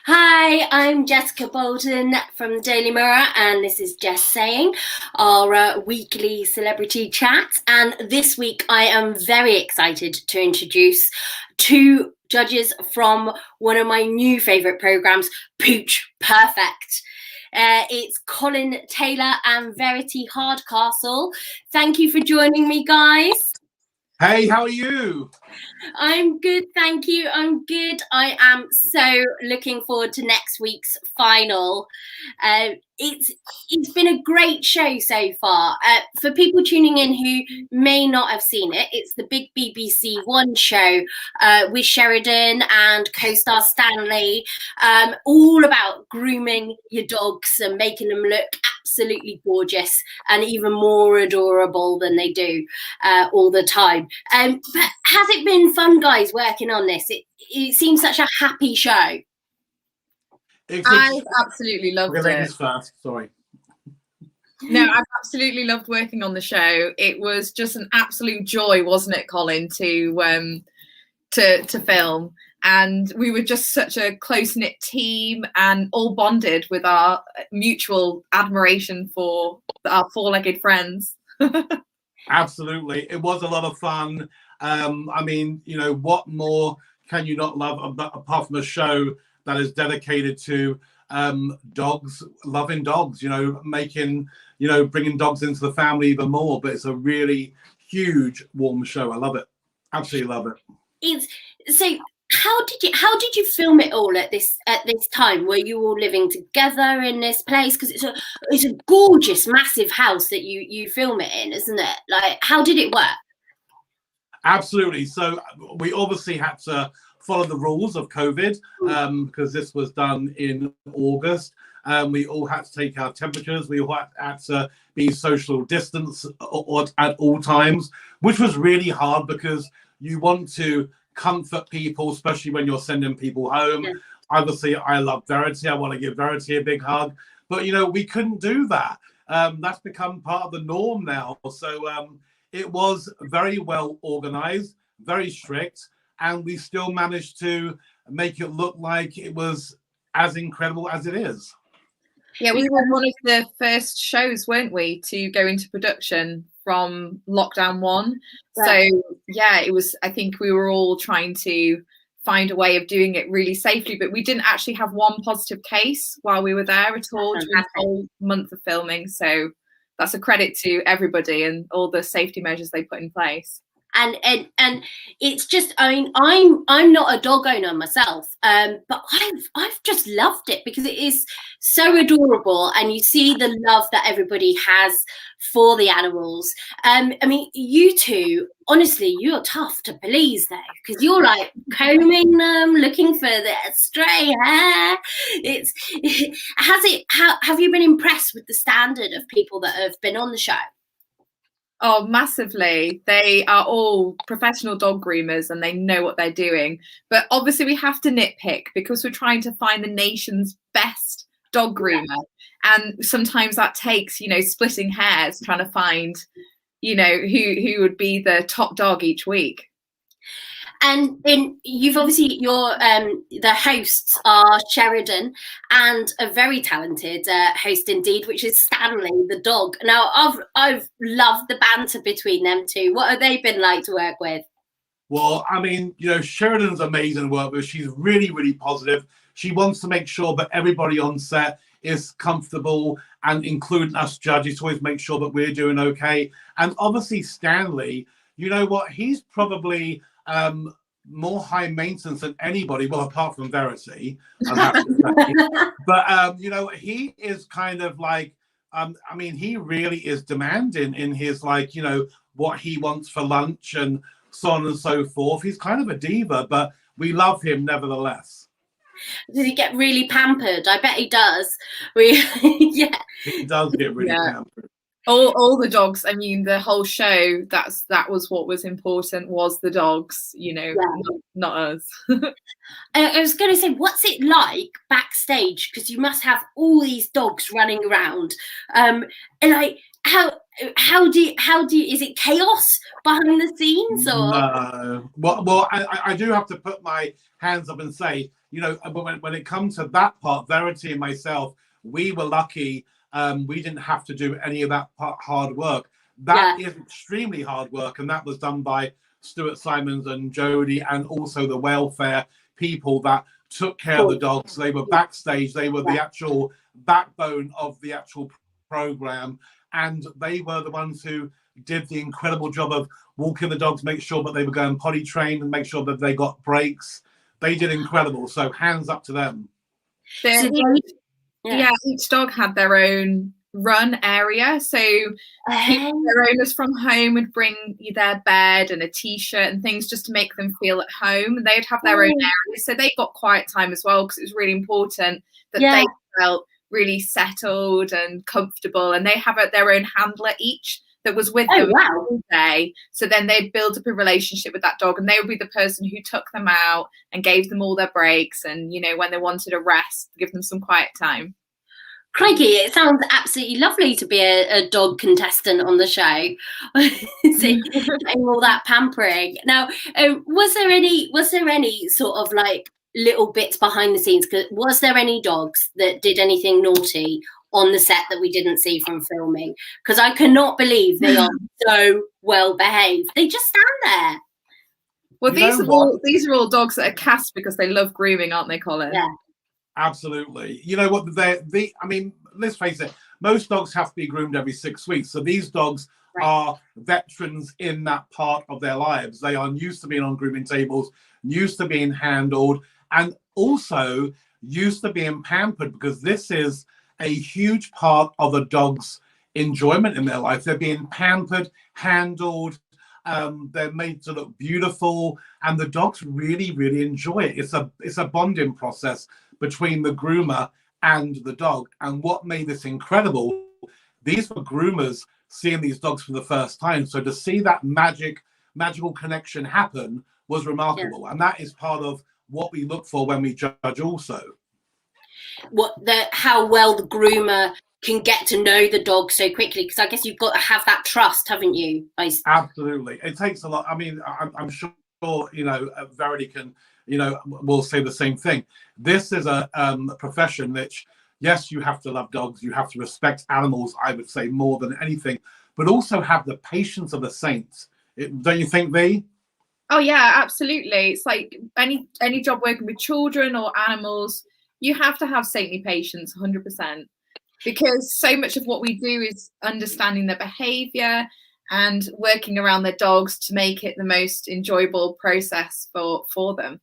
Hi, I'm Jessica Boulton from the Daily Mirror, and this is Jess Saying, our weekly celebrity chat. And this week, I am very excited to introduce two judges from one of my new favourite programmes, Pooch Perfect. It's Colin Taylor and Verity Hardcastle. Thank you for joining me, guys. Hey, how are you? I'm good, thank you. I'm good. I am so looking forward to next week's final. It's been a great show so far. For people tuning in who may not have seen it, it's the big BBC One show with Sheridan and co-star Stanley, all about grooming your dogs and making them look absolutely gorgeous and even more adorable than they do all the time. But has it been fun, guys, working on this? It seems such a happy show. I absolutely loved it. Ladies first, sorry. No, I've absolutely loved working on the show. It was just an absolute joy, wasn't it, Colin, to film? And we were just such a close-knit team and all bonded with our mutual admiration for our four-legged friends. Absolutely. It was a lot of fun. I mean, you know, what more can you not love apart from a show that is dedicated to dogs, loving dogs, you know, bringing dogs into the family even more. But it's a really huge, warm show. I love it. Absolutely love it. So how did you film it all at this time? Were you all living together in this place? Because it's a gorgeous, massive house that you film it in, isn't it? Like, how did it work? Absolutely. So we obviously had to follow the rules of COVID because this was done in August. We all had to take our temperatures. We all had to be social distance at all times, which was really hard because you want to comfort people, especially when you're sending people home. Yeah. Obviously, I love Verity. I want to give Verity a big hug. But, you know, we couldn't do that. That's become part of the norm now. So it was very well organized, very strict, and we still managed to make it look like it was as incredible as it is. Yeah, we were one of the first shows, weren't we, to go into production from lockdown 1. Right. So yeah, it was, I think we were all trying to find a way of doing it really safely, but we didn't actually have one positive case while we were there at all during the whole month of filming. So that's a credit to everybody and all the safety measures they put in place. And it's just, I mean, I'm not a dog owner myself, but I've just loved it because it is so adorable, and you see the love that everybody has for the animals. I mean, you two, honestly, you're tough to please though, because you're like combing them, looking for the stray hair. Have you been impressed with the standard of people that have been on the show? Oh, massively. They are all professional dog groomers and they know what they're doing. But obviously we have to nitpick because we're trying to find the nation's best dog groomer. And sometimes that takes, you know, splitting hairs, trying to find, you know, who would be the top dog each week. And you've obviously the hosts are Sheridan and a very talented host indeed, which is Stanley the dog. Now I've loved the banter between them two. What have they been like to work with? Well, I mean, you know, Sheridan's amazing to work with. She's really, really positive. She wants to make sure that everybody on set is comfortable, and including us judges, to always make sure that we're doing okay. And obviously Stanley, you know what, he's probably more high maintenance than anybody, well, apart from Verity, I have to say. But you know, he is kind of like, I mean, he really is demanding in his, like, you know, what he wants for lunch and so on and so forth. He's kind of a diva, but we love him nevertheless. Does he get really pampered? I bet he does. Yeah, he does get really pampered. All the dogs. I mean, the whole show. That was what was important, was the dogs. You know, not us. I was going to say, what's it like backstage? Because you must have all these dogs running around. And like, how do you, is it chaos behind the scenes, or? No. Well, I do have to put my hands up and say, you know, when it comes to that part, Verity and myself, we were lucky. We didn't have to do any of that hard work. That is extremely hard work, and that was done by Stuart Simons and Jodie, and also the welfare people that took care of the dogs. They were backstage. They were the actual backbone of the actual program, and they were the ones who did the incredible job of walking the dogs, make sure that they were going potty trained, and make sure that they got breaks. They did incredible. So hands up to them. Each dog had their own run area. So their owners from home would bring you their bed and a t-shirt and things just to make them feel at home. And they'd have their own area. So they got quiet time as well, because it was really important that they felt really settled and comfortable. And they have their own handler each that was with them all day. So then they'd build up a relationship with that dog, and they would be the person who took them out and gave them all their breaks, and, you know, when they wanted a rest, give them some quiet time. Crikey, it sounds absolutely lovely to be a dog contestant on the show. Getting all that pampering. Now, was there any sort of like little bits behind the scenes? Was there any dogs that did anything naughty on the set that we didn't see from filming? Because I cannot believe they are so well behaved. They just stand there. Well, these are all dogs that are cast because they love grooming, aren't they, Colin? Yeah. Absolutely. You know what? I mean, let's face it, most dogs have to be groomed every 6 weeks. So these dogs are veterans in that part of their lives. They are used to being on grooming tables, used to being handled, and also used to being pampered, because this is a huge part of a dog's enjoyment in their life. They're being pampered, handled, they're made to look beautiful, and the dogs really, really enjoy it. It's a bonding process between the groomer and the dog. And what made this incredible, these were groomers seeing these dogs for the first time. So to see that magical connection happen was remarkable. And that is part of what we look for when we judge also. How well the groomer can get to know the dog so quickly, because I guess you've got to have that trust, haven't you? Absolutely. It takes a lot. I mean, I'm sure, you know, Verity can, you know, will say the same thing. This is a profession which, yes, you have to love dogs, you have to respect animals, I would say, more than anything, but also have the patience of the saints. Don't you think, V? Oh yeah, absolutely. It's like any job working with children or animals, you have to have saintly patience, 100%, because so much of what we do is understanding their behavior and working around their dogs to make it the most enjoyable process for them.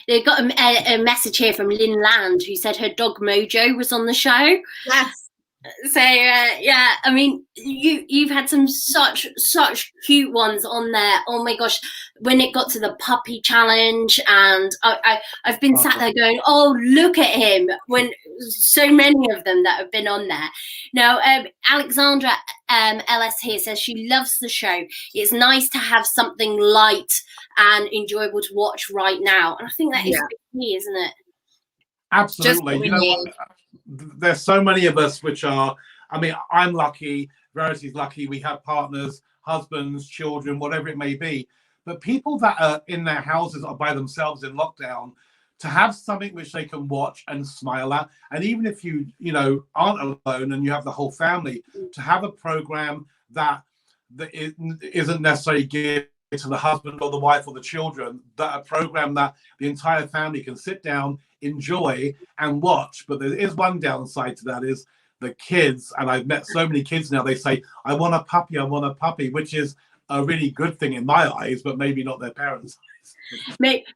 They got a message here from Lynn Land, who said her dog Mojo was on the show. Yes. So I mean, you've had some such cute ones on there. Oh my gosh, when it got to the puppy challenge, and I've been sat there going, oh, look at him, when so many of them that have been on there. Now, Alexandra LS here says she loves the show. It's nice to have something light and enjoyable to watch right now, and I think that is key, isn't it? Absolutely. You know what? There's so many of us which are, I mean, I'm lucky, Verity's lucky, we have partners, husbands, children, whatever it may be. But people that are in their houses or by themselves in lockdown, to have something which they can watch and smile at, and even if you know, aren't alone and you have the whole family, to have a program that isn't necessarily geared to the husband or the wife or the children, that a program that the entire family can sit down, enjoy and watch. But there is one downside to that, is the kids, and I've met so many kids now, they say, I want a puppy, which is a really good thing in my eyes, but maybe not their parents' eyes.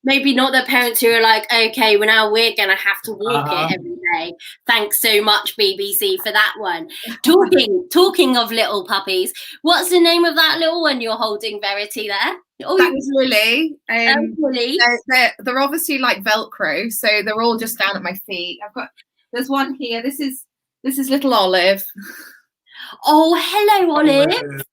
Maybe not their parents, who are like, okay, well, now we're gonna have to walk it every day. Thanks so much, BBC, for that one. Talking of little puppies, what's the name of that little one you're holding, Verity, there? Oh, that was Lily. Lily. They're obviously like Velcro, so they're all just down at my feet. There's one here. This is little Olive. Oh, hello, Olive.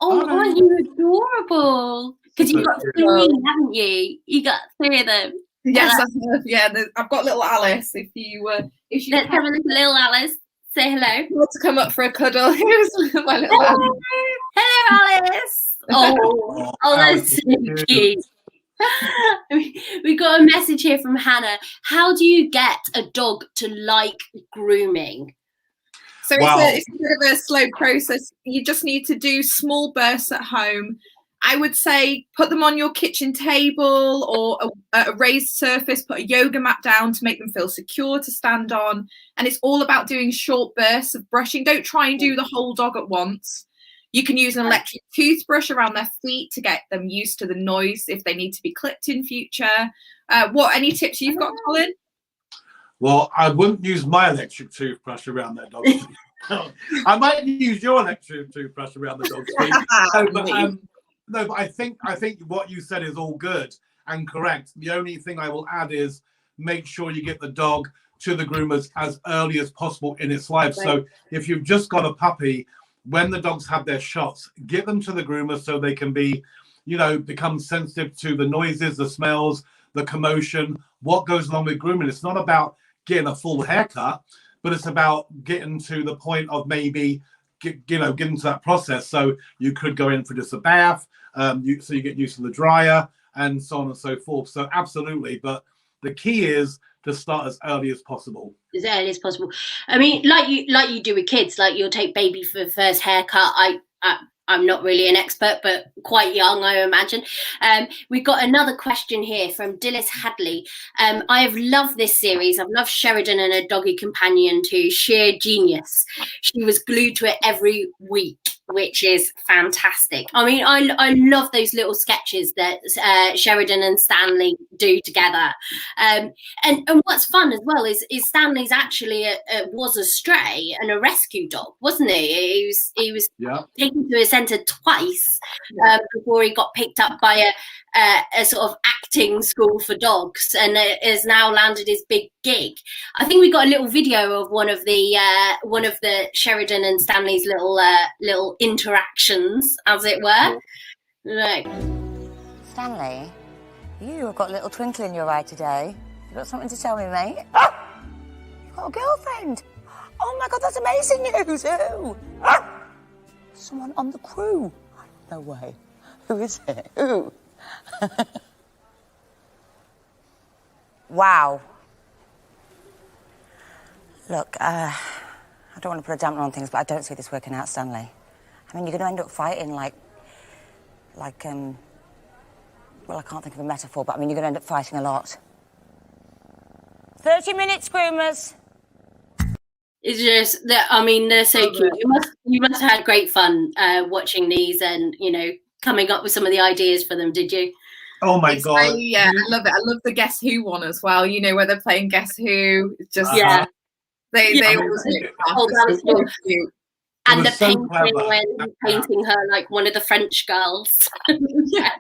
Oh, aren't you adorable? Because you've got three, haven't you? You got three of them. Yes, I have. Yeah, I've got little Alice. If you let's have a little Alice. Say hello. Want to come up for a cuddle? Here's my little Hello, hello, Alice. Oh, that's so cute. We got a message here from Hannah. How do you get a dog to like grooming? So it's a bit of a slow process. You just need to do small bursts at home. I would say put them on your kitchen table or a raised surface, put a yoga mat down to make them feel secure to stand on. And it's all about doing short bursts of brushing. Don't try and do the whole dog at once. You can use an electric toothbrush around their feet to get them used to the noise if they need to be clipped in future. Any tips you've got, Colin? Well, I wouldn't use my electric toothbrush around that dog's feet. I might use your electric toothbrush around the dog's feet. No, but I think what you said is all good and correct. The only thing I will add is make sure you get the dog to the groomers as early as possible in its life. Right. So if you've just got a puppy, when the dogs have their shots, get them to the groomer so they can be, become sensitive to the noises, the smells, the commotion, what goes along with grooming. It's not about getting a full haircut, but it's about getting to the point of maybe getting to that process. So you could go in for just a bath, so you get used to the dryer and so on and so forth. So absolutely, but the key is to start as early as possible. As early as possible. I mean, like you do with kids, like you'll take baby for the first haircut. I'm not really an expert, but quite young, I imagine. We've got another question here from Dillis Hadley. I have loved this series. I've loved Sheridan and her doggy companion to sheer genius. She was glued to it every week, which is fantastic. I mean, I love those little sketches that Sheridan and Stanley do together. And what's fun as well is Stanley's actually was a stray and a rescue dog, wasn't he? He was taken to a centre twice before he got picked up by a sort of acting school for dogs, and has now landed his big gig. I think we got a little video of one of the Sheridan and Stanley's little interactions, as it were. Right. Stanley, you have got a little twinkle in your eye today. You got something to tell me, mate? You've got a girlfriend. Oh my God, that's amazing news. Who? Someone on the crew. No way. Who is it? Who? Wow. Look, I don't want to put a damper on things, but I don't see this working out, Stanley. I mean, you're going to end up fighting well, I can't think of a metaphor, but I mean, you're going to end up fighting a lot. 30 minutes, groomers. It's just that, I mean, they're so cute. You must have had great fun watching these and, coming up with some of the ideas for them, did you? Oh my God. Yeah, I love it. I love the Guess Who one as well. Where they're playing Guess Who. It's just, They always make it so cute. And the painting when painting her like one of the French girls. The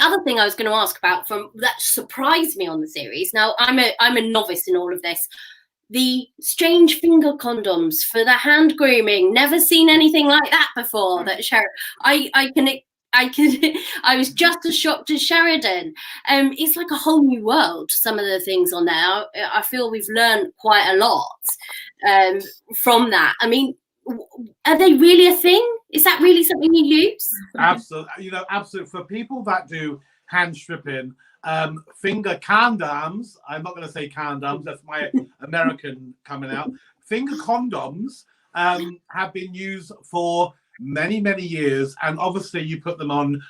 other thing I was going to ask about that surprised me on the series. Now I'm a novice in all of this. The strange finger condoms for the hand grooming. Never seen anything like that before. That I was just as shocked as Sheridan. It's like a whole new world, some of the things on there. I feel we've learned quite a lot from that. I mean, are they really a thing? Is that really something you use? Absolutely. Absolutely. For people that do hand stripping, finger condoms, I'm not going to say condoms, that's my American coming out. Finger condoms have been used for many years, and obviously you can put them on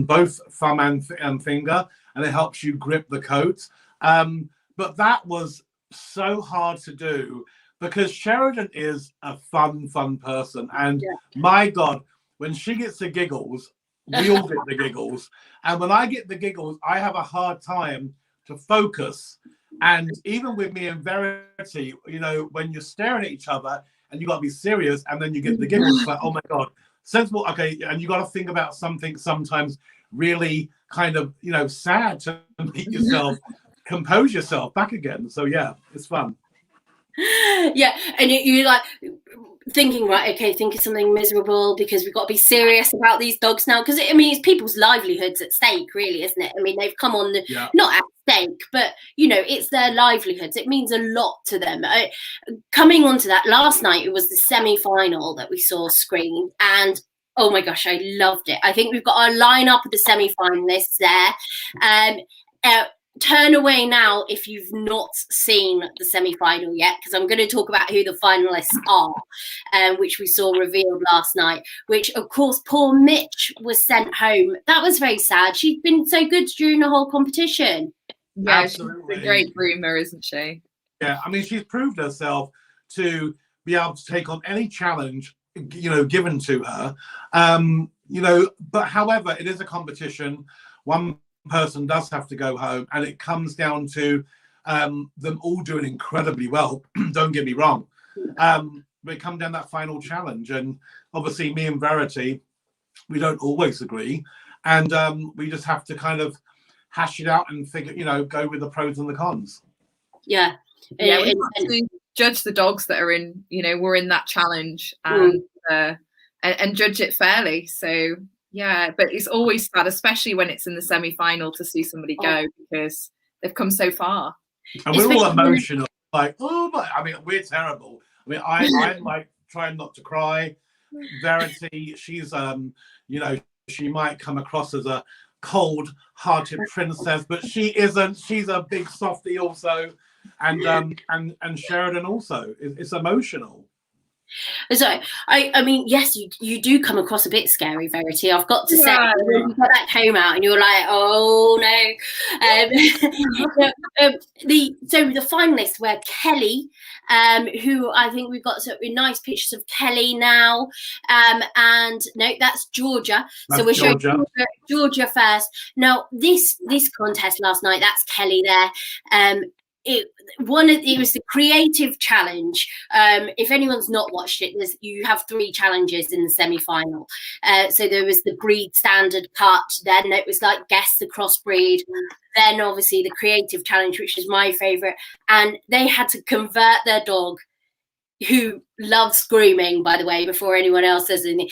both thumb and finger, and it helps you grip the coat, but that was so hard to do because Sheridan is a fun person, and my God, when she gets the giggles, we all get the giggles, and when I get the giggles, I have a hard time to focus. And even with me and Verity, when you're staring at each other and you got to be serious, and then you get the giggles, like, oh my God, sensible, okay, and you got to think about something sometimes really kind of, sad to make yourself compose yourself back again. So yeah, it's fun. Yeah, and you like thinking, right, okay, think of something miserable because we've got to be serious about these dogs now, because it's people's livelihoods at stake, really, isn't it? I mean, they've come on not at stake, but you know, it's their livelihoods. It means a lot to them. Coming onto that, last night it was the semi-final that we saw screened, and oh my gosh, I loved it. I think we've got our lineup of the semi-finalists there. Turn away now if you've not seen the semi-final yet, because I'm going to talk about who the finalists are, which we saw revealed last night, which of course poor Mitch was sent home. That was very sad. She's been so good during the whole competition. Yeah, Absolutely. she's a great groomer, isn't she? Yeah, I mean, she's proved herself to be able to take on any challenge, you know, given to her. You know, but however, it is a competition. One person does have to go home, and it comes down to them all doing incredibly well. Don't get me wrong. We come down that final challenge, and obviously me and Verity, we don't always agree, and we just have to kind of hash it out and figure, you know, go with the pros and the cons. Yeah, we have to judge the dogs that are in, you know, we're in that challenge, and judge it fairly. So yeah, but it's always sad, especially when it's in the semi-final, to see somebody go, because they've come so far. And we're all emotional, like, oh my, I mean, we're terrible. I mean, I'm like trying not to cry. Verity, she's you know, she might come across as a cold-hearted princess, but she isn't. She's a big softie also, and Sheridan also. It's emotional. So I mean, yes, you do come across a bit scary, Verity. I've got to say, when you got that home out and you're like, oh no. The finalists were Kelly, who I think we've got some nice pictures of Kelly now, and no, that's Georgia. So we're showing Georgia first. Now this contest last night, that's Kelly there. It was the creative challenge. If anyone's not watched it, you have 3 challenges in the semi-final. So there was the breed standard cut, then it was like guess the crossbreed, then obviously the creative challenge, which is my favorite, and they had to convert their dog, who loves grooming, by the way, before anyone else says anything,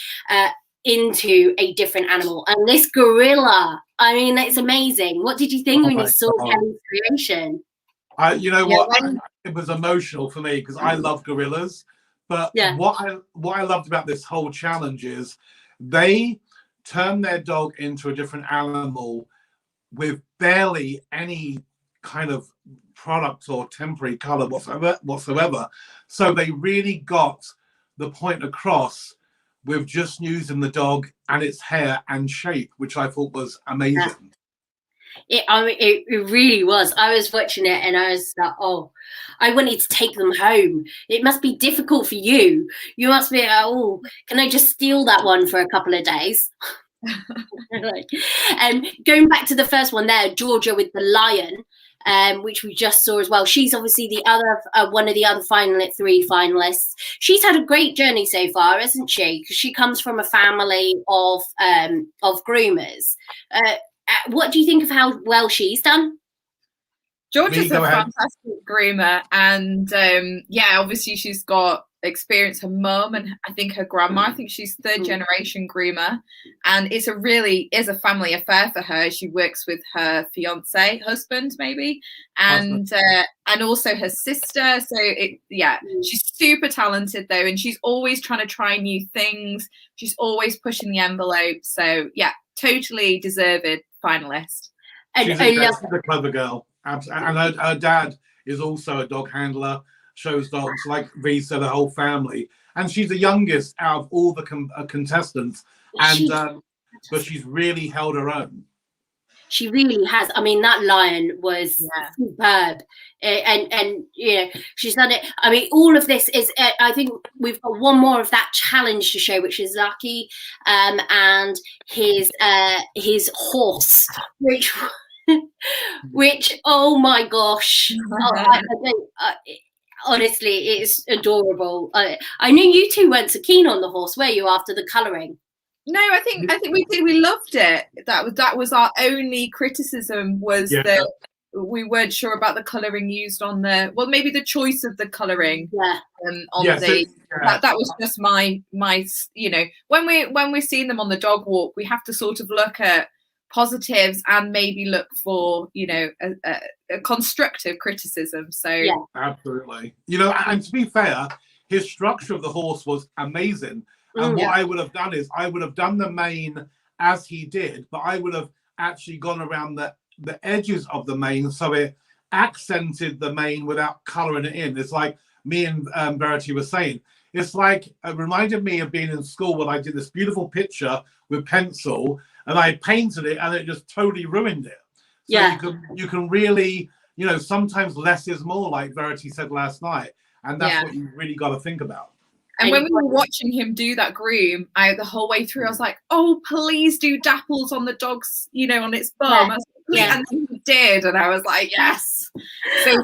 into a different animal. And this gorilla, I mean, it's amazing. What did you think when you saw Kelly's creation? You know what? It was emotional for me because I love gorillas. But what I loved about this whole challenge is they turned their dog into a different animal with barely any kind of product or temporary color whatsoever. So they really got the point across with just using the dog and its hair and shape, which I thought was amazing. Yeah. It really was. I was watching it and I was like, oh, I wanted to take them home. It must be difficult for you. You must be, oh, can I just steal that one for a couple of days? Going back to the first one there, Georgia with the lion, which we just saw as well. She's obviously the other one of the other 3 finalists. She's had a great journey so far, hasn't she? Because she comes from a family of groomers. What do you think of how well she's done? Georgia's a fantastic groomer, and obviously she's got experience. Her mum and I think her grandma. I think she's 3rd generation groomer, and it's a family affair for her. She works with her husband maybe, and also her sister. So she's super talented though, and she's always trying to try new things. She's always pushing the envelope. So yeah, totally deserved finalist. And she's a clever girl. And her dad is also a dog handler, shows dogs, like V said, the whole family. And she's the youngest out of all the contestants. And but she's really held her own. She really has. I mean, that lion was superb. And you know, she's done it. I mean, all of this is, I think we've got one more of that challenge to show, which is Lucky and his horse, which oh my gosh. Honestly, it's adorable. I knew you 2 weren't so keen on the horse, were you, after the colouring? No, I think we did. We loved it. That was our only criticism, was that we weren't sure about the colouring used on maybe the choice of the colouring. That was just my you know, when we're seeing them on the dog walk, we have to sort of look at positives and maybe look for, you know, a constructive criticism. So Yeah. Absolutely. You know, and to be fair, his structure of the horse was amazing. And what I would have done is I would have done the mane as he did, but I would have actually gone around the edges of the mane so it accented the mane without colouring it in. It's like me and Verity were saying. It's like, it reminded me of being in school when I did this beautiful picture with pencil and I painted it and it just totally ruined it. So you can really, you know, sometimes less is more, like Verity said last night. And that's what you really got to think about. And when we were watching him do that groom, the whole way through, I was like, oh, please do dapples on the dog's, you know, on its bum. And then he did. And I was like, yes. So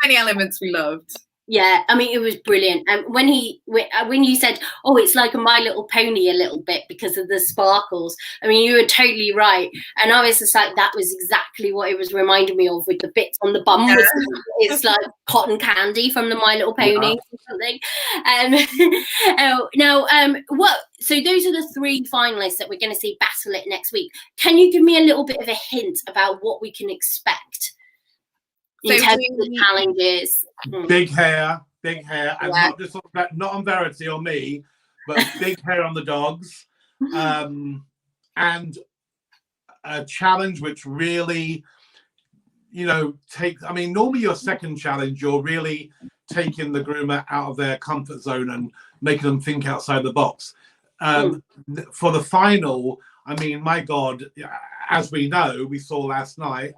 many elements we loved. Yeah, I mean, it was brilliant. And when you said, oh, it's like a My Little Pony a little bit because of the sparkles, I mean, you were totally right. And I was just like, that was exactly what it was reminding me of, with the bits on the bum. It's like cotton candy from the My Little Pony or something. So those are the 3 finalists that we're going to see battle it next week. Can you give me a little bit of a hint about what we can expect in terms of the challenges? Big hair, and not on Verity or me, but big hair on the dogs, and a challenge which really, you know, takes. I mean, normally your second challenge, you're really taking the groomer out of their comfort zone and making them think outside the box. For the final, I mean, my God, as we know, we saw last night.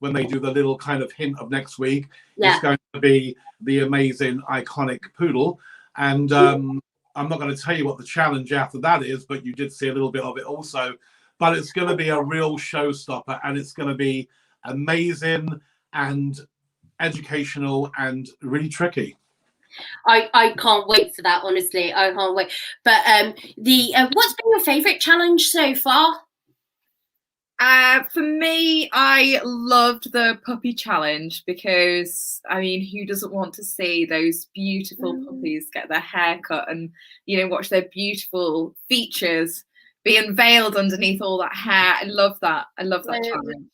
When they do the little kind of hint of next week, it's going to be the amazing, iconic poodle. And I'm not going to tell you what the challenge after that is, but you did see a little bit of it also. But it's going to be a real showstopper, and it's going to be amazing and educational and really tricky. I can't wait for that, honestly. I can't wait. But what's been your favourite challenge so far? For me, I loved the puppy challenge because, I mean, who doesn't want to see those beautiful puppies get their hair cut and, you know, watch their beautiful features be unveiled underneath all that hair? I love that. I love that challenge.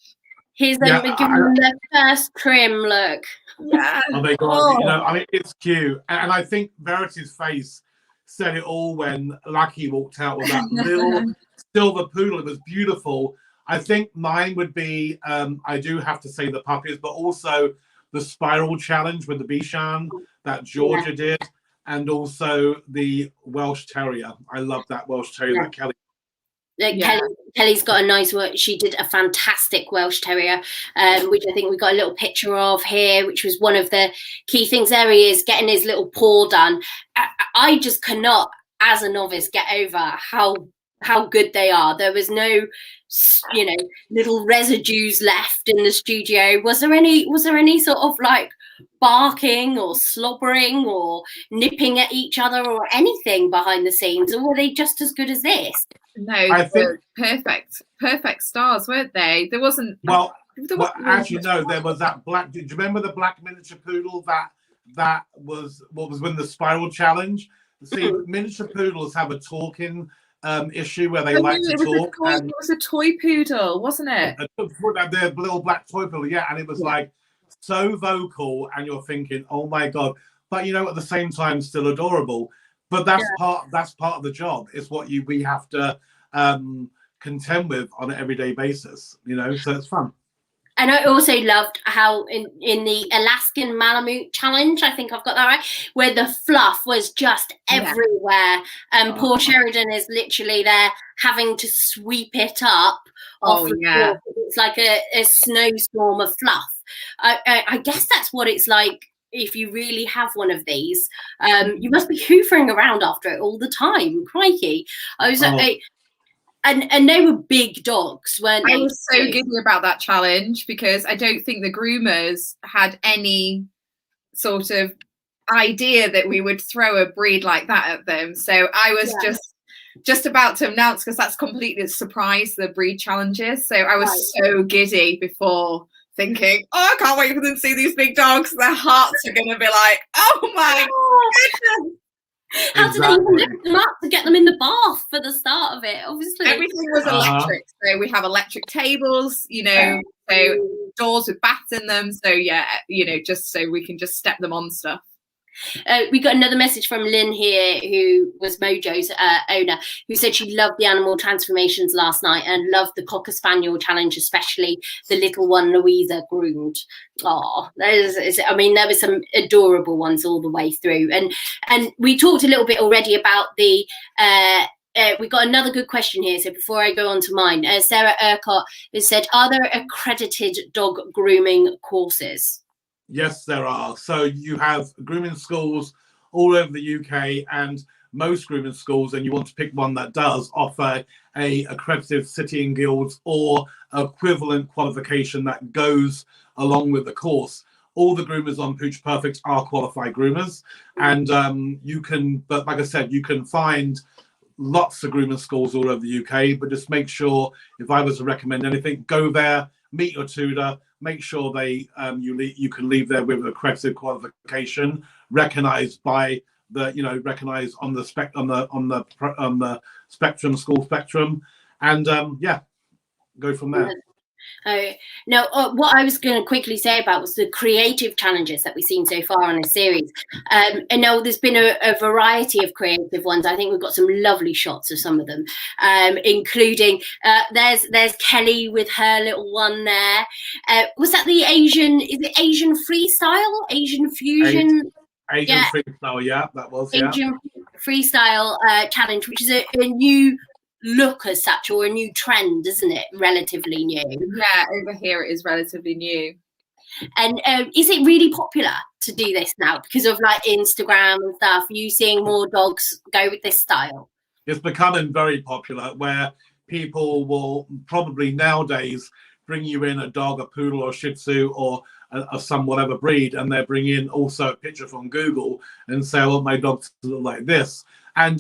Here's them giving them their first trim look. Yeah. Oh my God. You know, I mean, it's cute. And I think Verity's face said it all when Lucky walked out with that little silver poodle. It was beautiful. I think mine would be, I do have to say the puppies, but also the spiral challenge with the Bichon that Georgia did, and also the Welsh Terrier. I love that Welsh Terrier that Kelly. Kelly's got a nice work. She did a fantastic Welsh Terrier, which I think we got a little picture of here, which was one of the key things. There he is, getting his little paw done. I just cannot, as a novice, get over how good they are. There was no, you know, little residues left in the studio. Was there any sort of like barking or slobbering or nipping at each other or anything behind the scenes, or were they just as good as this? No, I think perfect stars, weren't they? There wasn't. Actually, no. There was that black. Do you remember the black miniature poodle that was what was when the spiral challenge? See, miniature poodles have a talking issue where they like to talk. It was a toy poodle, wasn't it? Their little black toy poodle, and it was like so vocal, and you're thinking, oh my God, but you know, at the same time, still adorable. But that's part of the job. It's what we have to contend with on an everyday basis, you know. So it's fun. And I also loved how in the Alaskan Malamute challenge, I think I've got that right, where the fluff was just everywhere. And poor Sheridan is literally there having to sweep it up off the floor. It's like a snowstorm of fluff. I guess that's what it's like if you really have one of these. You must be hoovering around after it all the time. Crikey. And they were big dogs, weren't they? I was so giddy about that challenge because I don't think the groomers had any sort of idea that we would throw a breed like that at them. So I was just about to announce, because that's completely a surprise, the breed challenges. So I was so giddy before, thinking, oh, I can't wait for them to see these big dogs. Their hearts are going to be like, oh my goodness. How do they even lift them up to get them in the bath for the start of it? Obviously, everything was electric. So we have electric tables, you know, so doors with bats in them. So yeah, you know, just so we can just step them on stuff. We got another message from Lynn here, who was Mojo's owner, who said she loved the animal transformations last night and loved the Cocker Spaniel challenge, especially the little one Louisa groomed. Oh, I mean, there were some adorable ones all the way through. And we talked a little bit already about the... we got another good question here. So before I go on to mine, Sarah Urquhart has said, are there accredited dog grooming courses? Yes, there are. So you have grooming schools all over the UK, and most grooming schools, and you want to pick one that does offer a accredited City and Guilds or equivalent qualification that goes along with the course. All the groomers on Pooch Perfect are qualified groomers, and you can, but like I said, you can find lots of grooming schools all over the UK, but just make sure, if I was to recommend anything, go there, meet your tutor, make sure they you can leave there with an accredited qualification, recognized by the, you know, recognized on the spectrum, school spectrum, and yeah, go from there. Now, what I was going to quickly say about was the creative challenges that we've seen so far on the series. And now there's been a variety of creative ones. I think we've got some lovely shots of some of them, including there's Kelly with her little one there. Was that the Asian? Is it Asian freestyle? Asian fusion? Asian freestyle, yeah, that was Asian freestyle challenge, which is a new look as such, or a new trend, isn't it? Relatively new. Yeah, over here it is relatively new. And is it really popular to do this now because of like Instagram and stuff? Are you seeing more dogs go with this style? It's becoming very popular, where people will probably nowadays bring you in a dog, a poodle or Shih Tzu or some whatever breed, and they bring in also a picture from Google and say, well, my dog look like this. And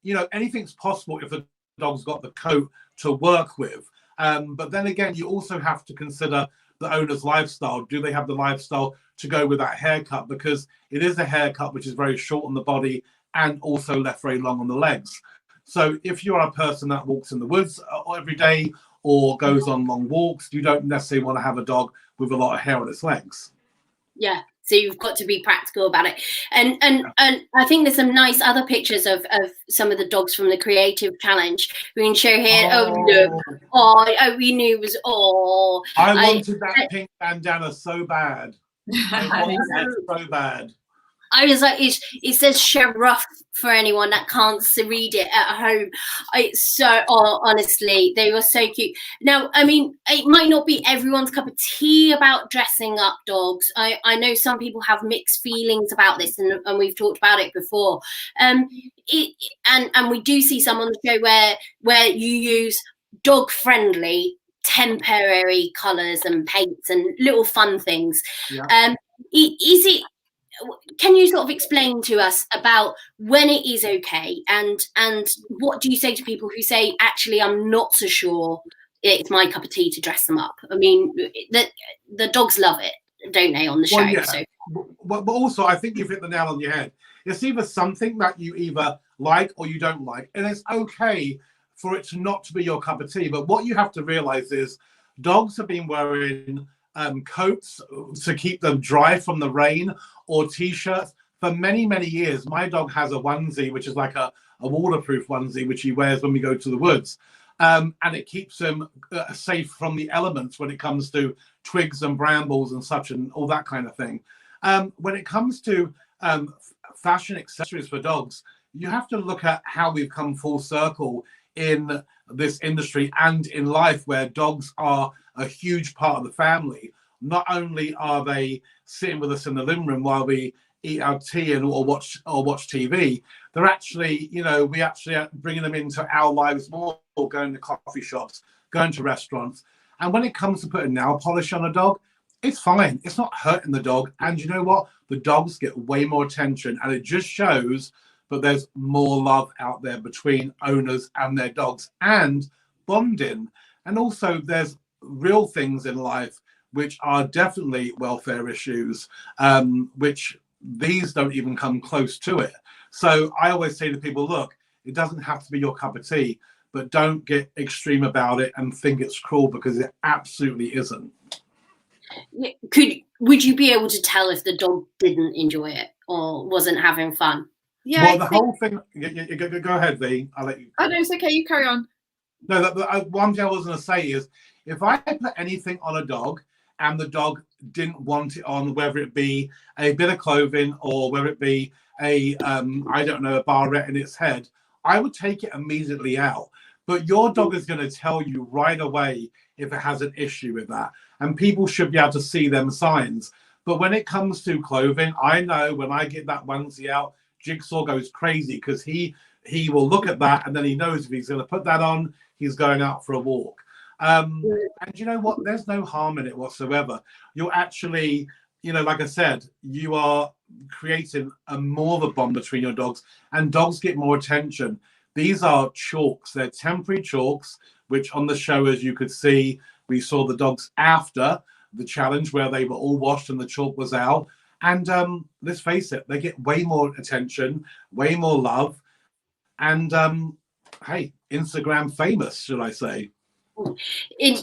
you know, anything's possible if the dog's got the coat to work with, but then again, you also have to consider the owner's lifestyle. Do they have the lifestyle to go with that haircut? Because it is a haircut which is very short on the body and also left very long on the legs. So if you are a person that walks in the woods every day or goes on long walks, you don't necessarily want to have a dog with a lot of hair on its legs. Yeah. So you've got to be practical about it. And I think there's some nice other pictures of some of the dogs from the creative challenge. We can show here. Oh look. Oh, we knew it was I wanted that pink bandana so bad. I wanted it so bad. I was like, it says Sheriff for anyone that can't read it at home. It's so, honestly, they were so cute. Now, I mean, it might not be everyone's cup of tea about dressing up dogs. I know some people have mixed feelings about this, and we've talked about it before. And we do see some on the show where you use dog-friendly temporary colours and paints and little fun things. Yeah. Is it? Can you sort of explain to us about when it is okay, and what do you say to people who say, actually, I'm not so sure it's my cup of tea to dress them up? I mean, the dogs love it, don't they, on the show? Yeah. So. But also, I think you've hit the nail on your head. It's either something that you either like or you don't like, and it's okay for it to not to be your cup of tea. But what you have to realize is dogs have been wearing coats to keep them dry from the rain, or t-shirts for many, many years. My dog has a onesie, which is like a waterproof onesie, which he wears when we go to the woods. And it keeps him safe from the elements when it comes to twigs and brambles and such, and all that kind of thing. When it comes to fashion accessories for dogs, you have to look at how we've come full circle in this industry and in life, where dogs are a huge part of the family. Not only are they sitting with us in the living room while we eat our tea or watch TV, they're actually, you know, we actually are bringing them into our lives more, going to coffee shops, going to restaurants. And when it comes to putting nail polish on a dog, it's fine. It's not hurting the dog. And you know what? The dogs get way more attention, and it just shows that there's more love out there between owners and their dogs, and bonding. And also there's real things in life which are definitely welfare issues, which these don't even come close to it. So I always say to people, look, it doesn't have to be your cup of tea, but don't get extreme about it and think it's cruel, because it absolutely isn't. Would you be able to tell if the dog didn't enjoy it or wasn't having fun? Yeah. Well, the whole thing. Go ahead, V. I'll let you. Oh no, it's okay. You carry on. No, one thing I was going to say is, if I put anything on a dog and the dog didn't want it on, whether it be a bit of clothing or whether it be a I don't know, a barrette in its head, I would take it immediately out. But your dog is going to tell you right away if it has an issue with that. And people should be able to see them signs. But when it comes to clothing, I know when I get that onesie out, Jigsaw goes crazy, because he will look at that and then he knows if he's going to put that on, he's going out for a walk. And you know what? There's no harm in it whatsoever. You're actually, like I said, you are creating more of a bond between your dogs, and dogs get more attention. These are chalks. They're temporary chalks, which on the show, as you could see, we saw the dogs after the challenge where they were all washed and the chalk was out. And let's face it, they get way more attention, way more love. And hey, Instagram famous, should I say.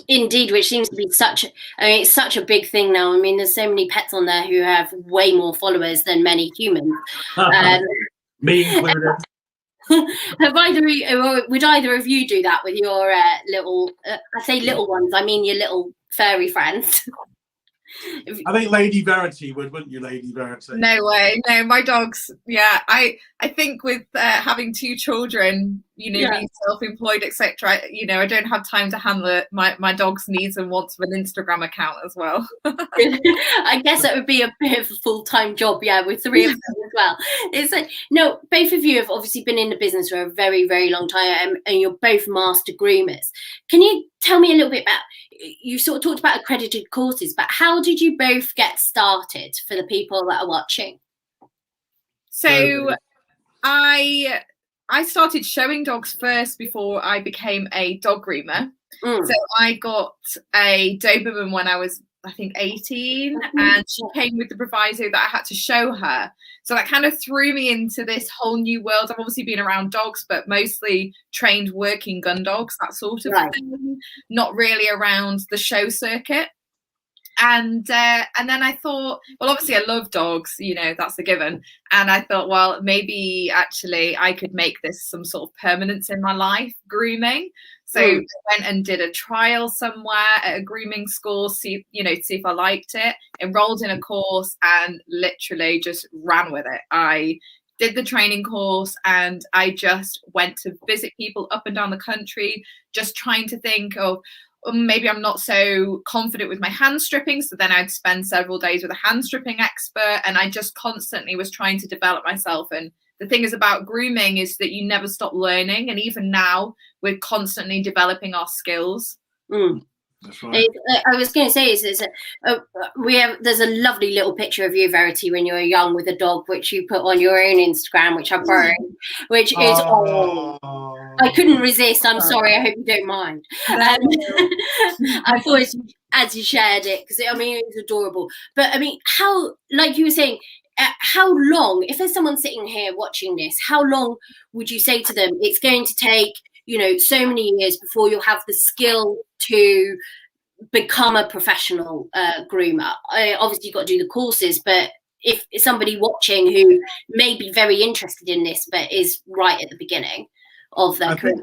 Indeed, which seems to be it's such a big thing now. I mean, there's so many pets on there who have way more followers than many humans. Me included. Would either of you do that with your little, I say little ones, I mean your little furry friends? I think Lady Verity would, wouldn't you, Lady Verity? No way. No, my dogs. Yeah, I think with having 2 children, being self-employed, etc. I don't have time to handle my dog's needs and wants of an Instagram account as well. I guess that would be a bit of a full-time job, with 3 of them as well. It's like, no, both of you have obviously been in the business for a very, very long time, and you're both master groomers. Can you tell me a little bit about, you sort of talked about accredited courses, but how did you both get started for the people that are watching? So I started showing dogs first before I became a dog groomer. So I got a Doberman when I was, I think, 18, and she came with the proviso that I had to show her. So that kind of threw me into this whole new world. I've obviously been around dogs, but mostly trained working gun dogs, that sort of thing, not really around the show circuit. And then I thought, well, obviously I love dogs, that's a given. And I thought, well, maybe actually I could make this some sort of permanence in my life, grooming. So I went and did a trial somewhere at a grooming school, see if I liked it, enrolled in a course and literally just ran with it. I did the training course and I just went to visit people up and down the country, just trying to think of, maybe I'm not so confident with my hand stripping. So then I'd spend several days with a hand stripping expert, and I just constantly was trying to develop myself. And the thing is about grooming is that you never stop learning. And even now we're constantly developing our skills. That's right. I was going to say there's a lovely little picture of you, Verity, when you were young with a dog, which you put on your own Instagram, which I borrowed, which is I couldn't resist. I'm sorry. I hope you don't mind. I thought as you shared it, because it's adorable. But how, like you were saying, how long, if there's someone sitting here watching this, how long would you say to them it's going to take, so many years before you'll have the skill to become a professional groomer? Obviously you've got to do the courses, but if somebody watching who may be very interested in this but is right at the beginning of their career,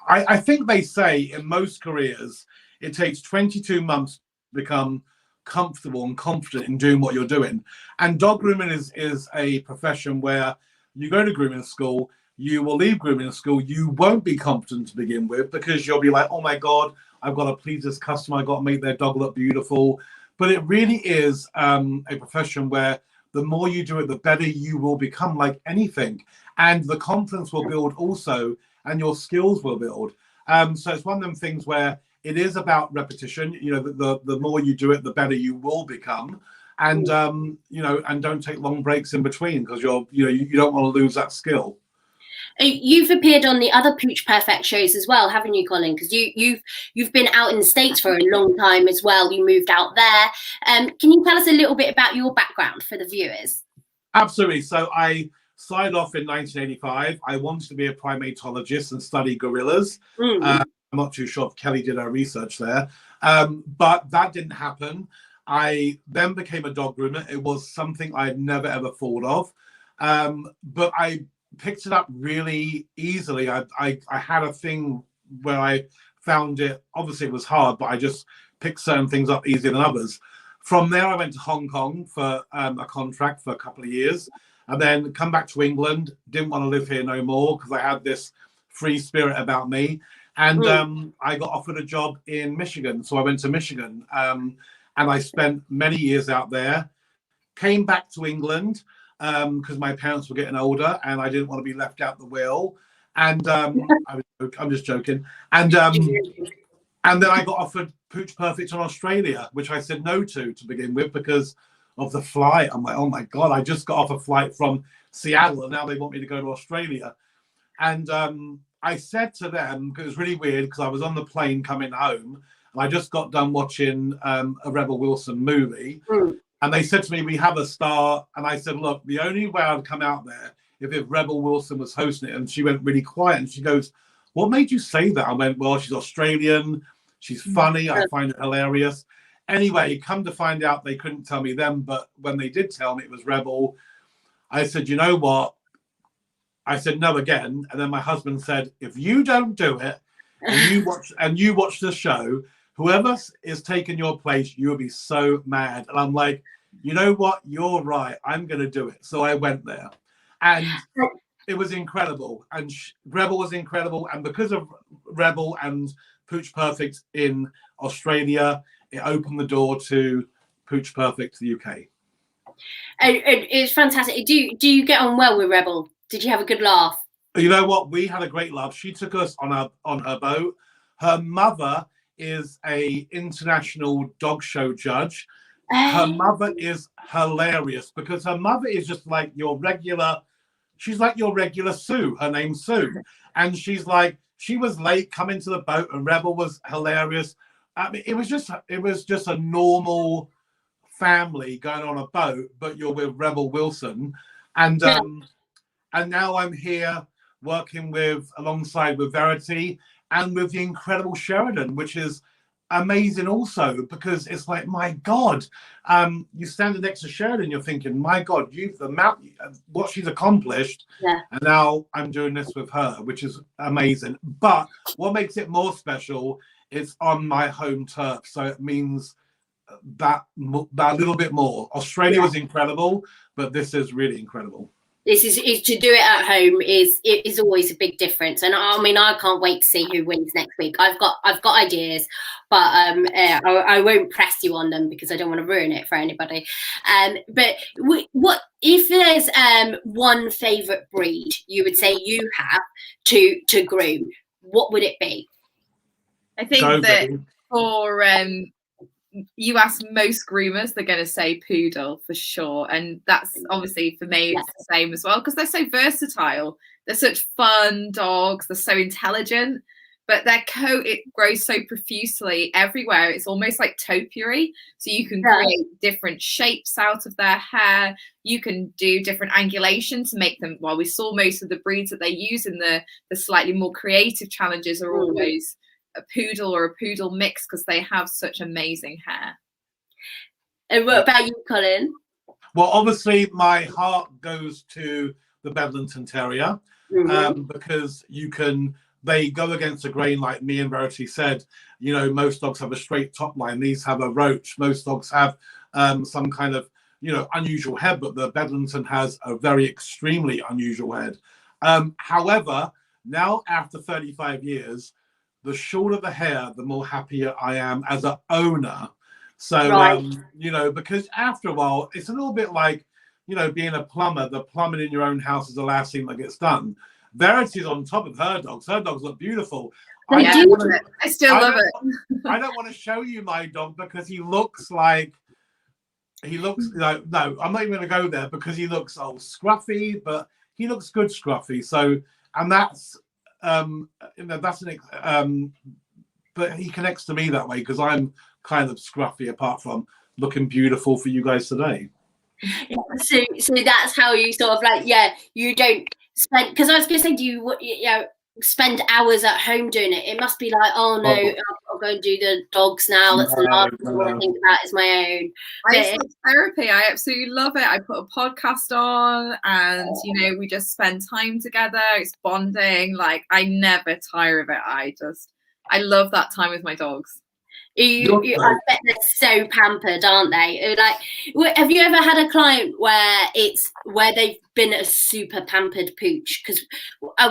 I think they say in most careers it takes 22 months to become comfortable and confident in doing what you're doing. And dog grooming is a profession where you go to grooming school, you will leave grooming school, you won't be confident to begin with, because you'll be like, oh my God, I've got to please this customer, I've got to make their dog look beautiful. But it really is a profession where the more you do it, the better you will become, like anything. And the confidence will build also, and your skills will build. So it's one of them things where it is about repetition. The more you do it, the better you will become. And, and don't take long breaks in between, because you don't want to lose that skill. You've appeared on the other Pooch Perfect shows as well, haven't you, Colin? Because you've been out in the States for a long time as well. You moved out there. Can you tell us a little bit about your background for the viewers? Absolutely. So I started off in 1985. I wanted to be a primatologist and study gorillas. I'm not too sure if Kelly did her research there, but that didn't happen. I then became a dog groomer. It was something I had never ever thought of, but I picked it up really easily. I had a thing where I found it. Obviously, it was hard, but I just picked certain things up easier than others. From there, I went to Hong Kong for a contract for a couple of years, and then come back to England. Didn't want to live here no more because I had this free spirit about me. And I got offered a job in Michigan. So I went to Michigan, and I spent many years out there. Came back to England because my parents were getting older and I didn't want to be left out the will. And I'm just joking. And then I got offered Pooch Perfect in Australia, which I said no to begin with because of the flight. I'm like, oh my God, I just got off a flight from Seattle and now they want me to go to Australia. And I said to them, because it was really weird because I was on the plane coming home and I just got done watching a Rebel Wilson movie. And they said to me, we have a star. And I said, look, the only way I'd come out there if Rebel Wilson was hosting it. And she went really quiet and she goes, what made you say that? I went, well, she's Australian. She's funny. I find it hilarious. Anyway, come to find out, they couldn't tell me then. But when they did tell me it was Rebel, I said, you know what? I said no again. And then my husband said, if you don't do it and you watch the show, whoever is taking your place, you'll be so mad. And I'm like, you know what? You're right. I'm going to do it. So I went there. And it was incredible. And Rebel was incredible. And because of Rebel and Pooch Perfect in Australia, it opened the door to Pooch Perfect to the UK. It's fantastic. Do you get on well with Rebel? Did you have a good laugh? You know what? We had a great laugh. She took us on her boat. Her mother is a international dog show judge. Her mother is hilarious because her mother is just like your regular. She's like your regular Sue. Her name's Sue, and she's like she was late coming to the boat, and Rebel was hilarious. I mean, it was just a normal family going on a boat, but you're with Rebel Wilson, and now I'm here working alongside with Verity and with the incredible Sheridan, which is amazing also because it's like, my God, you stand next to Sheridan, you're thinking, my God, what she's accomplished, and now I'm doing this with her, which is amazing. But what makes it more special is on my home turf, so it means that little bit more. Australia was incredible, but this is really incredible. This is to do it at home is always a big difference, and I mean I can't wait to see who wins next week. I've got ideas, but I won't press you on them because I don't want to ruin it for anybody. But what if there's one favourite breed you would say you have to groom? What would it be? I think that for you ask most groomers, they're going to say poodle for sure, and that's obviously for me it's the same as well because they're so versatile. They're such fun dogs. They're so intelligent, but their coat, it grows so profusely everywhere. It's almost like topiary, so you can create different shapes out of their hair. You can do different angulation to make them. Well, we saw most of the breeds that they use in the slightly more creative challenges are always a poodle or a poodle mix because they have such amazing hair. And what about you, Colin? Well, obviously my heart goes to the Bedlington Terrier because they go against the grain, like me and Verity said. You know, most dogs have a straight top line. These have a roach. Most dogs have some kind of unusual head, but the Bedlington has a very extremely unusual head. However, now after 35 years, the shorter the hair, the more happier I am as an owner. So, because after a while, it's a little bit like, being a plumber. The plumbing in your own house is the last thing that gets done. Verity's on top of her dogs. Her dogs look beautiful. I still love it. I don't want to show you my dog because he looks like, no, I'm not even going to go there because he looks scruffy, but he looks good scruffy. So, and that's, but he connects to me that way because I'm kind of scruffy apart from looking beautiful for you guys today. So that's how you sort of like, you don't spend, because I was going to say, do you spend hours at home doing it? It must be like, oh no, I'll go and do the dogs now. That's the last thing I want to think about is my own. It's like therapy. I absolutely love it. I put a podcast on and, we just spend time together. It's bonding. Like, I never tire of it. I love that time with my dogs. I bet they're so pampered, aren't they? Like, have you ever had a client where they've been a super pampered pooch? Because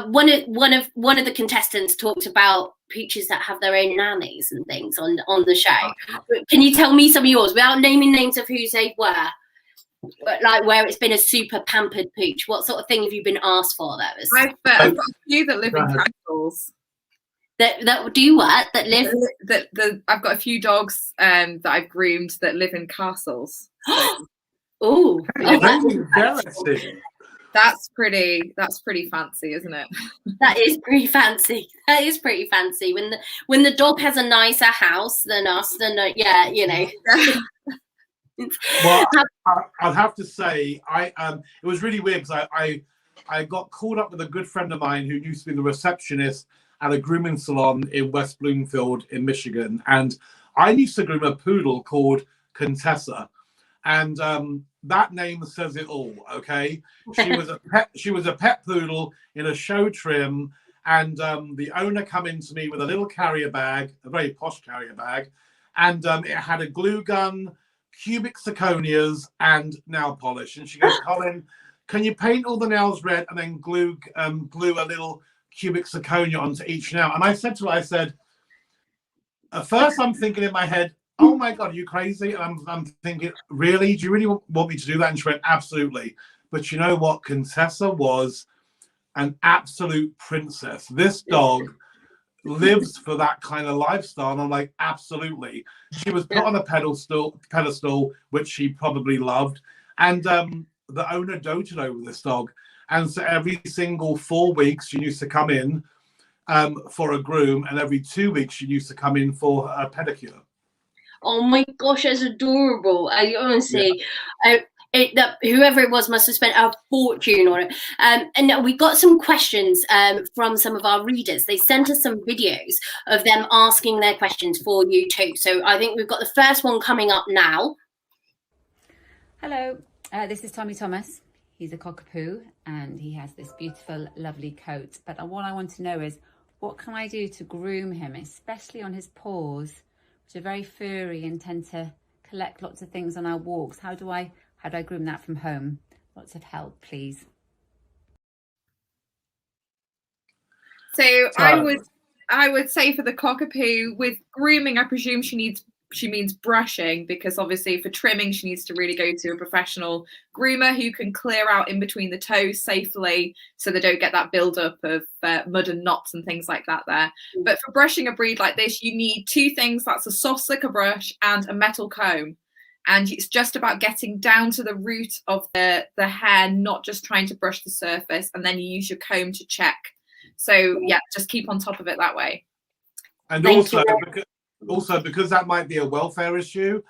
one of the contestants talked about pooches that have their own nannies and things on the show. Can you tell me some of yours without naming names of who they were? But like where it's been a super pampered pooch, what sort of thing have you been asked for? I've got a few that live in castles. That do what? That live? I've got a few dogs that I've groomed that live in castles. Oh, that's pretty fancy, isn't it? That is pretty fancy. That is pretty fancy. When the dog has a nicer house than us, then Well, I'd have to say, it was really weird because I got called up with a good friend of mine who used to be the receptionist at a grooming salon in West Bloomfield in Michigan, and I used to groom a poodle called Contessa, and that name says it all. Okay, she was a pet poodle in a show trim, and the owner come into me with a little carrier bag, a very posh carrier bag, and it had a glue gun, cubic zirconias, and nail polish. And she goes, Colin, can you paint all the nails red and then glue a little cubic zirconia onto each nail? And I said to her, at first I'm thinking in my head, oh my God, are you crazy? And I'm thinking, really? Do you really want me to do that? And she went, absolutely. But you know what? Contessa was an absolute princess. This dog lives for that kind of lifestyle. And I'm like, absolutely. She was put on a pedestal, which she probably loved. And the owner doted over this dog. And so every single 4 weeks, she used to come in for a groom, and every 2 weeks, she used to come in for a pedicure. Oh my gosh, that's adorable. I honestly, whoever it was must have spent a fortune on it. And we got some questions from some of our readers. They sent us some videos of them asking their questions for you too. So I think we've got the first one coming up now. Hello, this is Tommy Thomas. He's a cockapoo and he has this beautiful, lovely coat. But what I want to know is, what can I do to groom him, especially on his paws, which are very furry and tend to collect lots of things on our walks? How do I groom that from home? Lots of help, please. So I would say for the cockapoo, with grooming, I presume she means brushing, because obviously for trimming she needs to really go to a professional groomer who can clear out in between the toes safely so they don't get that buildup of mud and knots and things like that there. But for brushing a breed like this, you need two things. That's a soft slicker brush and a metal comb, and it's just about getting down to the root of the hair, not just trying to brush the surface, and then you use your comb to check. So yeah, just keep on top of it that way. And also because that might be a welfare issue,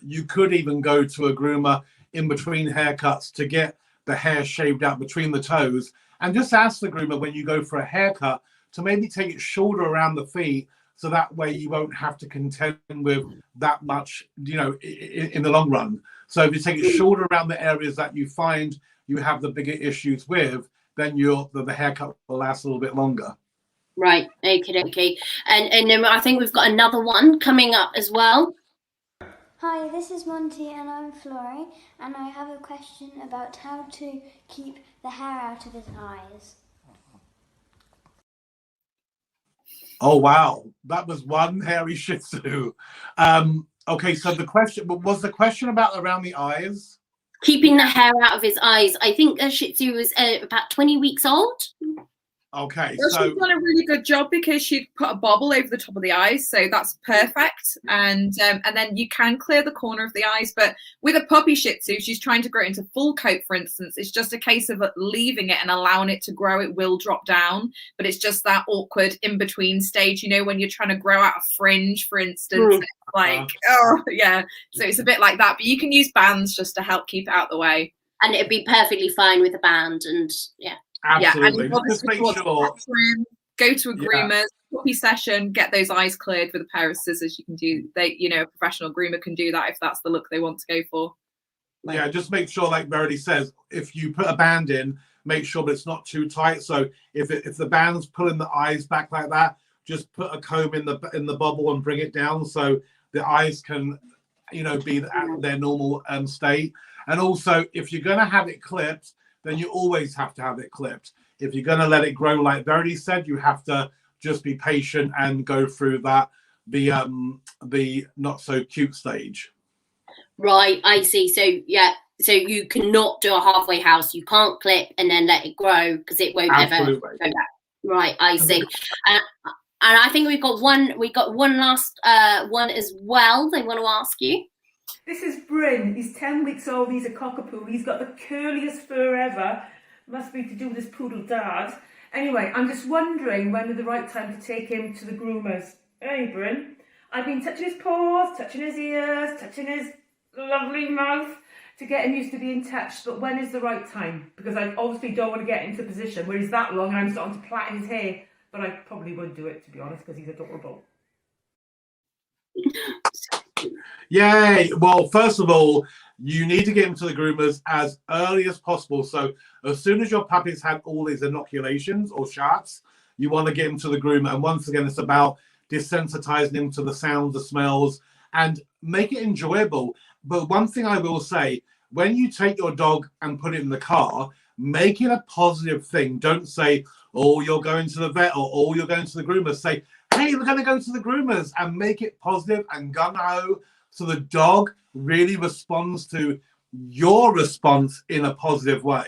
you could even go to a groomer in between haircuts to get the hair shaved out between the toes, and just ask the groomer when you go for a haircut to maybe take it shorter around the feet, so that way you won't have to contend with that much, in the long run. So if you take it shorter around the areas that you find you have the bigger issues with, then the haircut will last a little bit longer. Right, okay. And then I think we've got another one coming up as well. Hi, this is Monty and I'm Florrie, and I have a question about how to keep the hair out of his eyes. Oh wow, that was one hairy Shih Tzu. Okay, so the question about around the eyes? Keeping the hair out of his eyes. I think a Shih Tzu was about 20 weeks old. Okay, Well, so she's done a really good job because she put a bobble over the top of the eyes, so that's perfect. And then you can clear the corner of the eyes. But with a puppy Shih Tzu, she's trying to grow it into full coat, for instance. It's just a case of leaving it and allowing it to grow. It will drop down, but it's just that awkward in between stage. You know, when you're trying to grow out a fringe, for instance, it's like, oh yeah. So it's a bit like that. But you can use bands just to help keep it out the way. And it'd be perfectly fine with a band, and yeah. absolutely. Yeah, and Just make sure. Go to a groomer's puppy session, get those eyes cleared with a pair of scissors. You can do a professional groomer can do that if that's the look they want to go for. Yeah, just make sure, like Verity says, if you put a band in, make sure that it's not too tight. So if the band's pulling the eyes back like that, just put a comb in the bubble and bring it down so the eyes can, be at their normal state. And also, if you're going to have it clipped, then you always have to have it clipped. If you're going to let it grow, like Verity said, you have to just be patient and go through the not so cute stage. Right, I see. So yeah, so you cannot do a halfway house. You can't clip and then let it grow because it won't ever go back. Right, I see. And I think we've got one last one as well. They want to ask you. This is Bryn. He's 10 weeks old. He's a cockapoo. He's got the curliest fur ever. Must be to do with his poodle dad. Anyway, I'm just wondering when is the right time to take him to the groomers. Hey, Bryn. I've been touching his paws, touching his ears, touching his lovely mouth to get him used to being touched. But when is the right time? Because I obviously don't want to get into a position where he's that long and I'm starting to plait his hair. But I probably would do it, to be honest, because he's adorable. Yay! Well, first of all, you need to get him to the groomers as early as possible. So as soon as your puppy's had all these inoculations or shots, you want to get him to the groomer. And once again, it's about desensitizing him to the sounds, the smells, and make it enjoyable. But one thing I will say, when you take your dog and put it in the car, make it a positive thing. Don't say, oh, you're going to the vet, or oh, you're going to the groomers. Say, hey, we're going to go to the groomers, and make it positive and gung-ho so the dog really responds to your response in a positive way.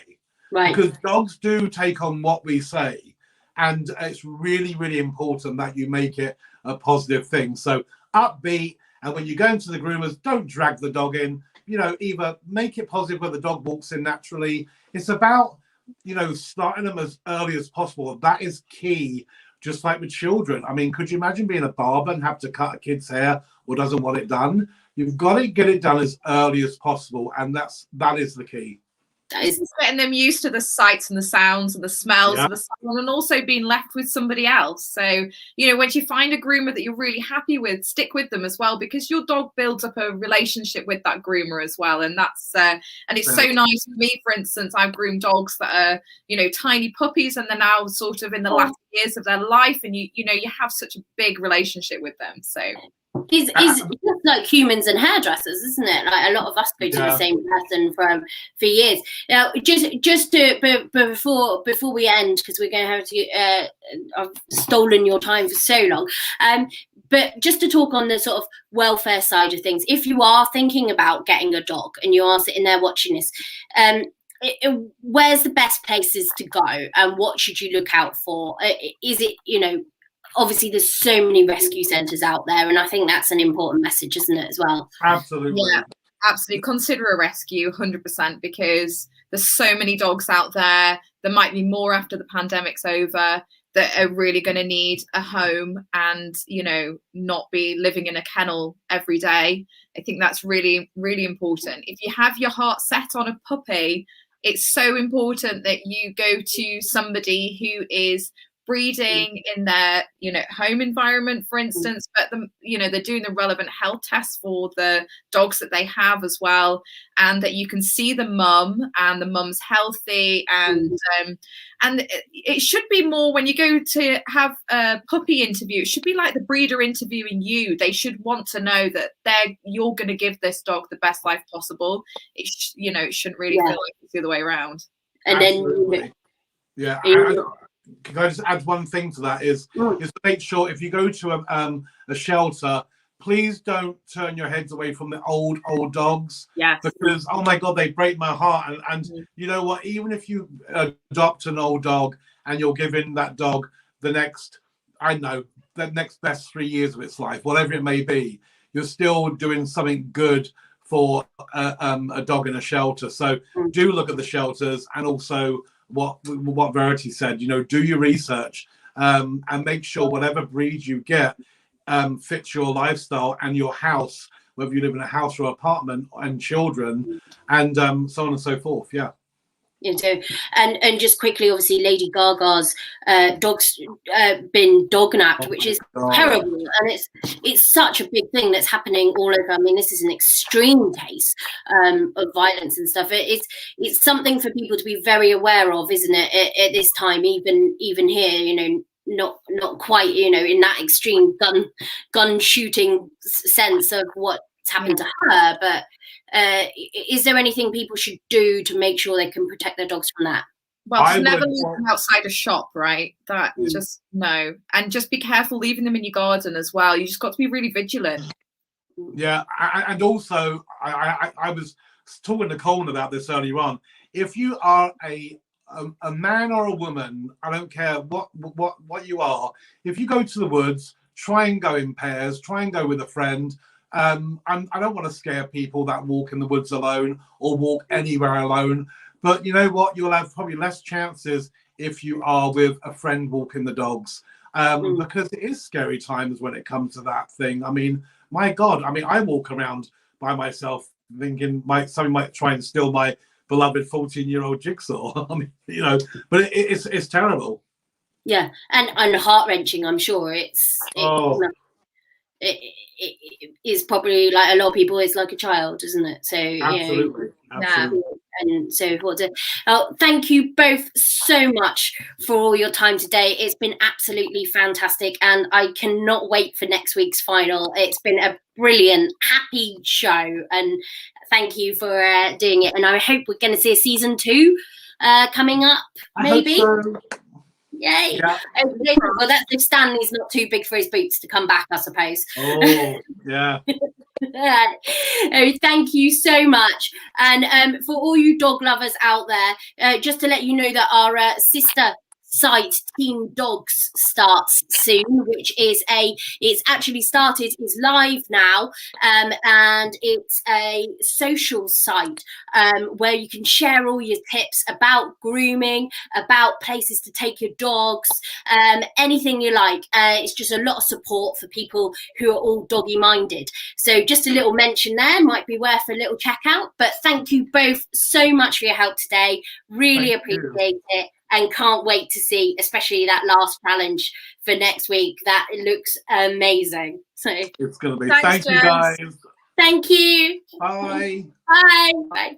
Right. Because dogs do take on what we say. And it's really, really important that you make it a positive thing. So upbeat. And when you go into the groomers, don't drag the dog in. Either make it positive where the dog walks in naturally. It's about, starting them as early as possible. That is key. Just like with children. I mean, could you imagine being a barber and have to cut a kid's hair or doesn't want it done? You've got to get it done as early as possible. And that is the key. It's getting them used to the sights and the sounds and the smells of the salon, and also being left with somebody else. So, once you find a groomer that you're really happy with, stick with them as well, because your dog builds up a relationship with that groomer as well. And that's and it's so nice for me, for instance. I've groomed dogs that are, tiny puppies, and they're now sort of in the latter years of their life, and you have such a big relationship with them. So It's just like humans and hairdressers, isn't it? Like a lot of us go to the same person for years. Now, just to before we end, because we're going to have to. I've stolen your time for so long. But just to talk on the sort of welfare side of things, if you are thinking about getting a dog and you are sitting there watching this, where's the best places to go, and what should you look out for? Is it obviously there's so many rescue centres out there, and I think that's an important message, isn't it, as well? Absolutely. Yeah, absolutely. Consider a rescue 100%, because there's so many dogs out there. There might be more after the pandemic's over that are really going to need a home and, not be living in a kennel every day. I think that's really, really important. If you have your heart set on a puppy, it's so important that you go to somebody who is breeding in their home environment, for instance, but they're doing the relevant health tests for the dogs that they have as well, and that you can see the mum and the mum's healthy, and it should be more when you go to have a puppy interview, it should be like the breeder interviewing you. They should want to know that you're going to give this dog the best life possible. It shouldn't really feel like it's the other way around. And Absolutely. Can I just add one thing to that? Is to make sure if you go to a shelter, please don't turn your heads away from the old dogs. Yes. Because oh my God, they break my heart. And you know what? Even if you adopt an old dog and you're giving that dog the next, I don't know, the next best 3 years of its life, whatever it may be, you're still doing something good for a dog in a shelter. So do look at the shelters, and also what Verity said, you know, do your research, and make sure whatever breed you get fits your lifestyle and your house, whether you live in a house or apartment, and children, and so on and so forth. Yeah. You know, and just quickly, obviously, Lady Gaga's dog's been dog napped, which is terrible, and it's such a big thing that's happening all over. I mean, this is an extreme case of violence and stuff. It's something for people to be very aware of, isn't it? At this time, even here, you know, not quite, you know, in that extreme gun shooting sense of what's happened to her, but. Is there anything people should do to make sure they can protect their dogs from that? Well, just never leave them outside a shop, right? That just no, and just be careful leaving them in your garden as well. You just got to be really vigilant. Yeah, and also I was talking to Colin about this earlier on. If you are a man or a woman, I don't care what you are. If you go to the woods, try and go in pairs. Try and go with a friend. I don't want to scare people that walk in the woods alone or walk anywhere alone, but you know what, you'll have probably less chances if you are with a friend walking the dogs, because it is scary times when it comes to that thing. I mean, my God, I mean, I walk around by myself thinking somebody might try and steal my beloved 14-year-old Jigsaw. I mean, you know, but it's terrible. Yeah, and heart-wrenching, I'm sure. It is probably, like a lot of people, it's like a child, isn't it? So absolutely. And so forth. Thank you both so much for all your time today. It's been absolutely fantastic, and I cannot wait for next week's final. It's been a brilliant, happy show, and thank you for doing it. And I hope we're going to see a season 2 coming up, maybe. I hope so. Yay! Yeah. Well, that's if Stanley's not too big for his boots to come back, I suppose. Oh, yeah. Thank you so much. And for all you dog lovers out there, just to let you know that our sister site Team Dogs starts soon, which is it's actually started, is live now, and it's a social site where you can share all your tips about grooming, about places to take your dogs, anything you like. It's just a lot of support for people who are all doggy minded. So just a little mention there might be worth a little check out. But thank you both so much for your help today. Really appreciate it. And can't wait to see, especially that last challenge for next week. That looks amazing. So it's going to be. Thanks, Thank you, guys. Thank you. Bye. Bye. Bye.